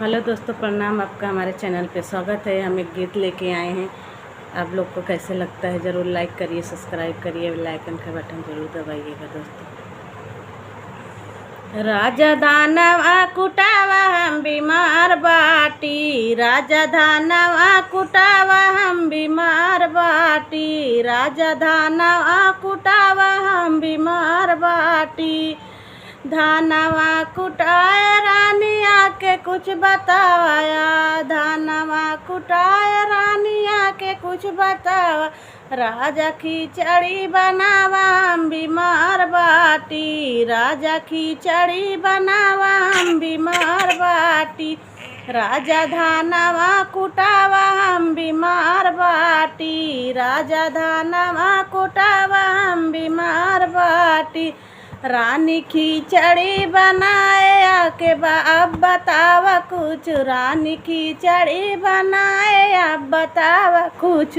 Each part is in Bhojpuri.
हेलो दोस्तों, प्रणाम। आपका हमारे चैनल पे स्वागत है। हम एक गीत लेके आए हैं। आप लोग को कैसे लगता है ज़रूर लाइक करिए, सब्सक्राइब करिए, बेल आइकन का बटन ज़रूर दबाइएगा दोस्तों। राजा दानवा कुटावा हम बीमार बाटी, राजा दानवा कुटावा हम बीमार बाटी, राजा दानवा कुटावा हम बीमार बाटी। धानवा कुटाए रानिया के कुछ बताया, धानवा कुटाए रानिया के कुछ बतावा, राजा खिचड़ी बनावा हम बीमार बाटी, राजा खिचड़ी बनावा हम बीमार बाटी, राजा धानवा कुटावा हम बीमार बाटी, राजा धानवा कुटावा हम बीमार बाटी। रानी खिचड़ी बनाए आके अब बतावा कुछ, रानी खिचड़ी बनाए अब बतावा कुछ,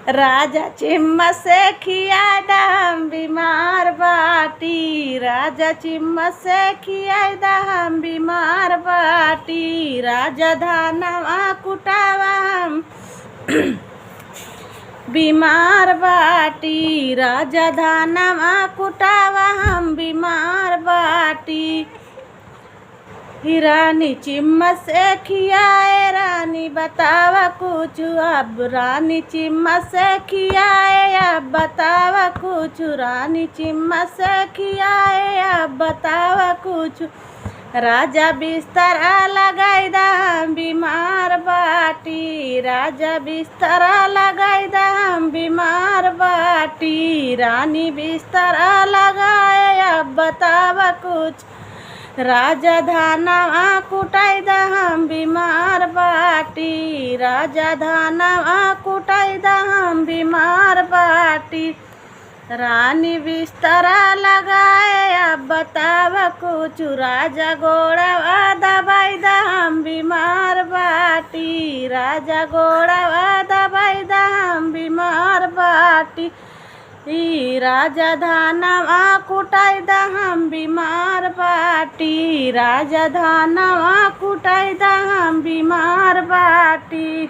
राजा चिम्मच से खियाए दा हम बीमार बाटी, राजा चिम्मच से खियाए दा हम बीमार बाटी, राजा धानवा कुटावा हम बीमार बाटी, राजा धानवा कुटावा हम बीमार बाटी। रानी चिम्मच से खियाए रानी बतावा कुछ, अब रानी चिम्मच से खियाए अब बतावा कुछ, रानी चिम्मच से खियाए अब बतावा कुछ, राजा बिस्तरा लगाई दा हम बीमार बाटी, राजा बिस्तरा लगाई दा हम बीमार बाटी, रानी बिस्तरा लगाए अब बतावा कुछ, राजा धानवा कुटाई दा हम बीमार बाटी, राजा धानवा कुटाई दा हम बीमार बाटी, रानी बिस्तरा लगाए अब बतावा कुछ, राजा गोड़वा दबाई दा हम बीमार बाटी, राजा गोड़वा दबाई दा हम बीमार बाटी, राजा धानवा कुटाई दा हम बीमार बाटी, राजा धानवा कुटाई दा हम बीमार बाटी।